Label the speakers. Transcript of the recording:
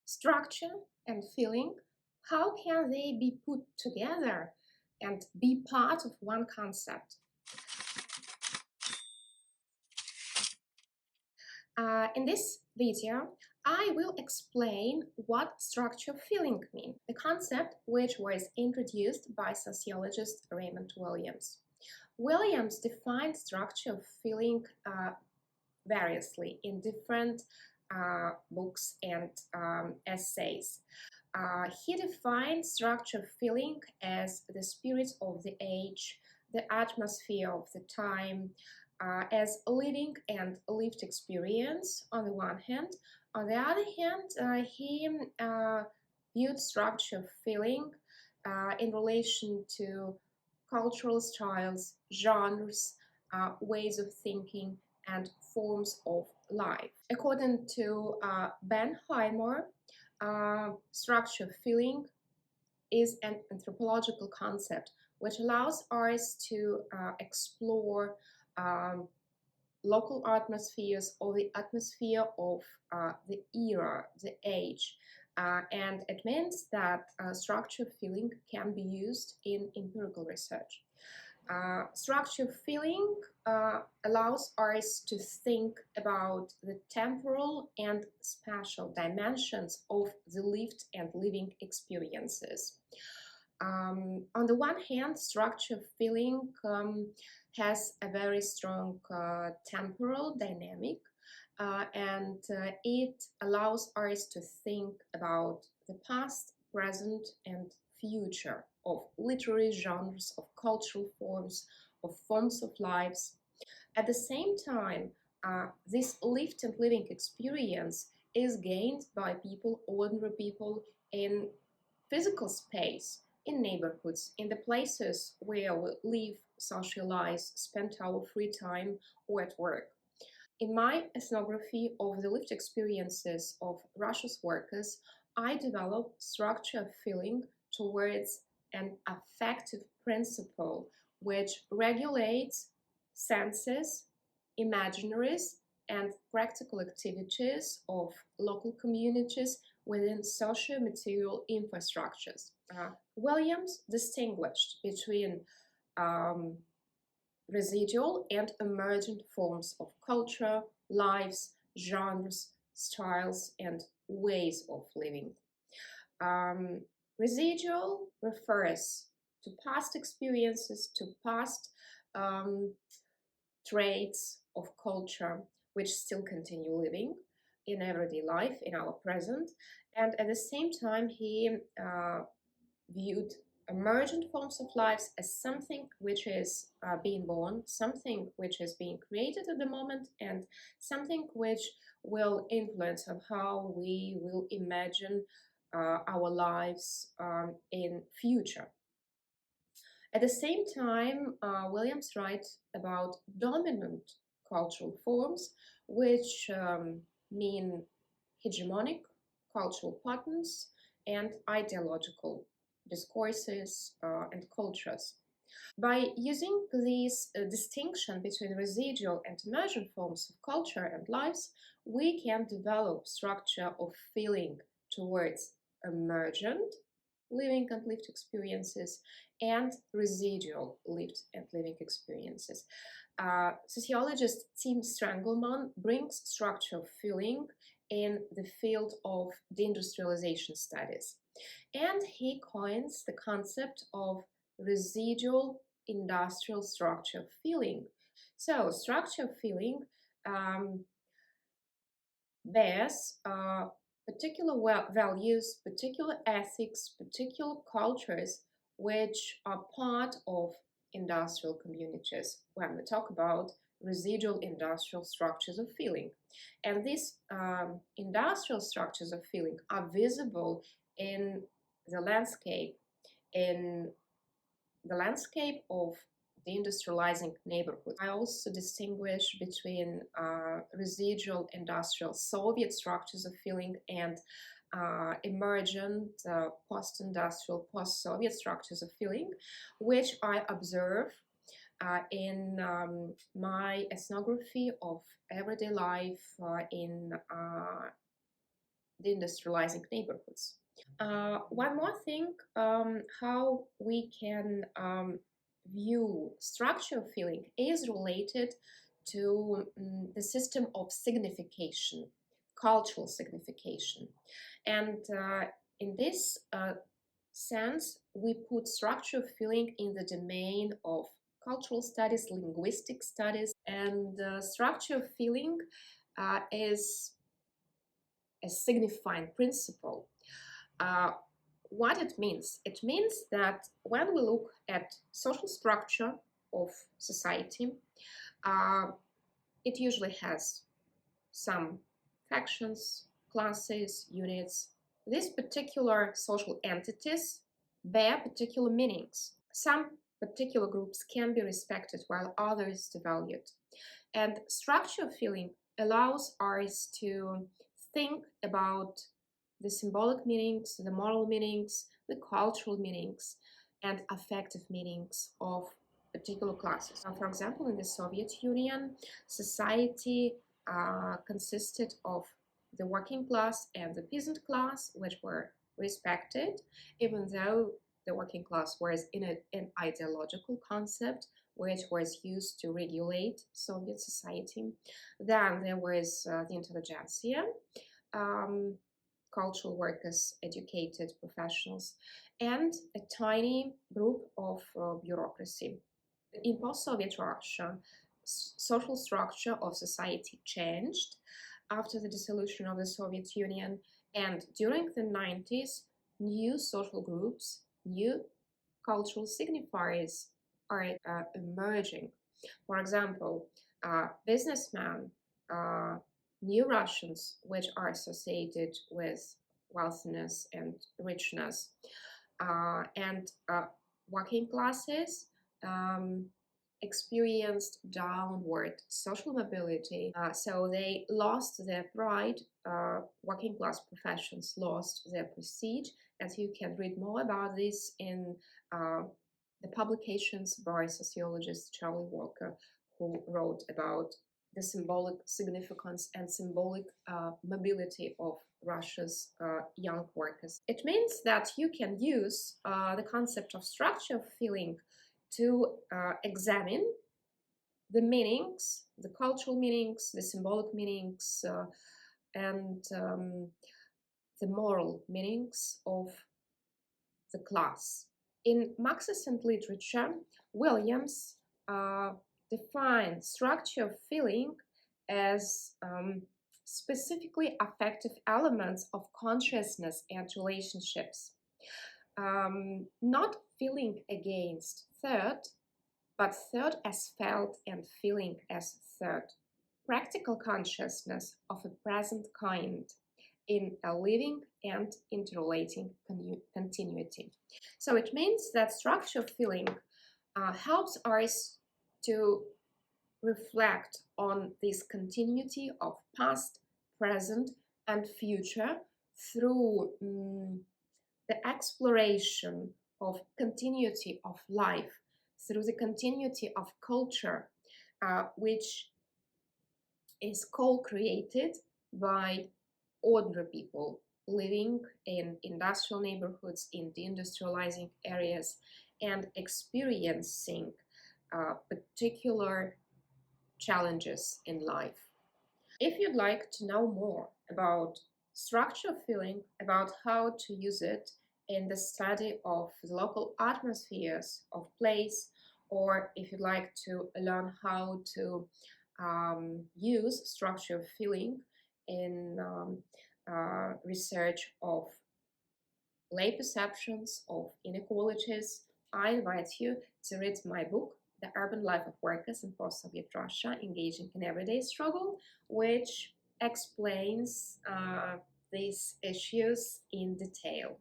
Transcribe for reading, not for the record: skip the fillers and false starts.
Speaker 1: Structure and feeling, how can they be put together and be part of one concept? In this video, I will explain what structure feeling means, the concept which was introduced by sociologist Raymond Williams. Williams defined structure of feeling variously in different books and essays. He defined structure of feeling as the spirit of the age, the atmosphere of the time, as a living and lived experience on the one hand. On the other hand, he viewed structure of feeling in relation to cultural styles, genres, ways of thinking, and forms of life. According to Ben Heimer, structure of feeling is an anthropological concept which allows us to explore local atmospheres or the atmosphere of the era, the age. And it means that structure of feeling can be used in empirical research. Structure feeling allows us to think about the temporal and spatial dimensions of the lived and living experiences. On the one hand, structure feeling has a very strong temporal dynamic, and it allows us to think about the past, present, and future of literary genres, of cultural forms, of forms of lives. At the same time, this lived and living experience is gained by people, ordinary people, in physical space, in neighborhoods, in the places where we live, socialize, spend our free time, or at work. In my ethnography of the lived experiences of Russia's workers, I developed structure of feeling towards an affective principle which regulates senses, imaginaries, and practical activities of local communities within socio-material infrastructures. Williams distinguished between residual and emergent forms of culture, lives, genres, styles, and ways of living. Residual refers to past experiences, to past traits of culture which still continue living in everyday life, in our present. And at the same time, he viewed emergent forms of lives as something which is being born, something which is being created at the moment, and something which will influence on how we will imagine our lives in future. At the same time, Williams writes about dominant cultural forms, which mean hegemonic cultural patterns and ideological discourses and cultures. By using this distinction between residual and emergent forms of culture and lives, we can develop structure of feeling towards emergent living and lived experiences and residual lived and living experiences. Sociologist Tim Strangleman brings structure of feeling in the field of deindustrialization studies. And he coins the concept of residual industrial structure of feeling. So, structure of feeling bears particular values, particular ethics, particular cultures which are part of industrial communities when we talk about residual industrial structures of feeling. And these industrial structures of feeling are visible in the landscape, of deindustrializing neighborhoods. I also distinguish between residual industrial Soviet structures of feeling and emergent post-industrial, post-Soviet structures of feeling, which I observe in my ethnography of everyday life in deindustrializing neighborhoods. One more thing, how we can view structure of feeling is related to the system of signification, cultural signification. And in this sense, we put structure of feeling in the domain of cultural studies, linguistic studies, and structure of feeling is a signifying principle. Uh, what it means? It means that when we look at social structure of society, uh, it usually has some factions, classes, units. These particular social entities bear particular meanings. Some particular groups can be respected while others devalued. And structure feeling allows us to think about the symbolic meanings, the moral meanings, the cultural meanings, and affective meanings of particular classes. For example, in the Soviet Union, society consisted of the working class and the peasant class, which were respected, even though the working class was in an ideological concept which was used to regulate Soviet society. Then there was the intelligentsia, cultural workers, educated professionals, and a tiny group of bureaucracy. In post-Soviet Russia, social structure of society changed after the dissolution of the Soviet Union, and during the 90s, new social groups, new cultural signifiers are emerging. For example, businessmen, new Russians, which are associated with wealthiness and richness, and working classes experienced downward social mobility. So they lost their pride, working class professions lost their prestige, as you can read more about this in the publications by sociologist Charlie Walker, who wrote about the symbolic significance and symbolic mobility of Russia's young workers. It means that you can use the concept of structure of feeling to examine the meanings, the cultural meanings, the symbolic meanings, and the moral meanings of the class. In Marxist literature, Williams defines structure of feeling as specifically affective elements of consciousness and relationships. Not feeling against third, but third as felt and feeling as third. Practical consciousness of a present kind in a living and interrelating continuity. So it means that structure feeling helps us to reflect on this continuity of past, present, and future through the exploration of continuity of life, through the continuity of culture, which is co-created by ordinary people living in industrial neighborhoods, in deindustrializing areas, and experiencing particular challenges in life. If you'd like to know more about structure feeling, about how to use it in the study of the local atmospheres of place, or if you'd like to learn how to use structure feeling in research of lay perceptions of inequalities, I invite you to read my book, The Urban Life of Workers in Post-Soviet Russia, Engaging in Everyday Struggle, which explains these issues in detail.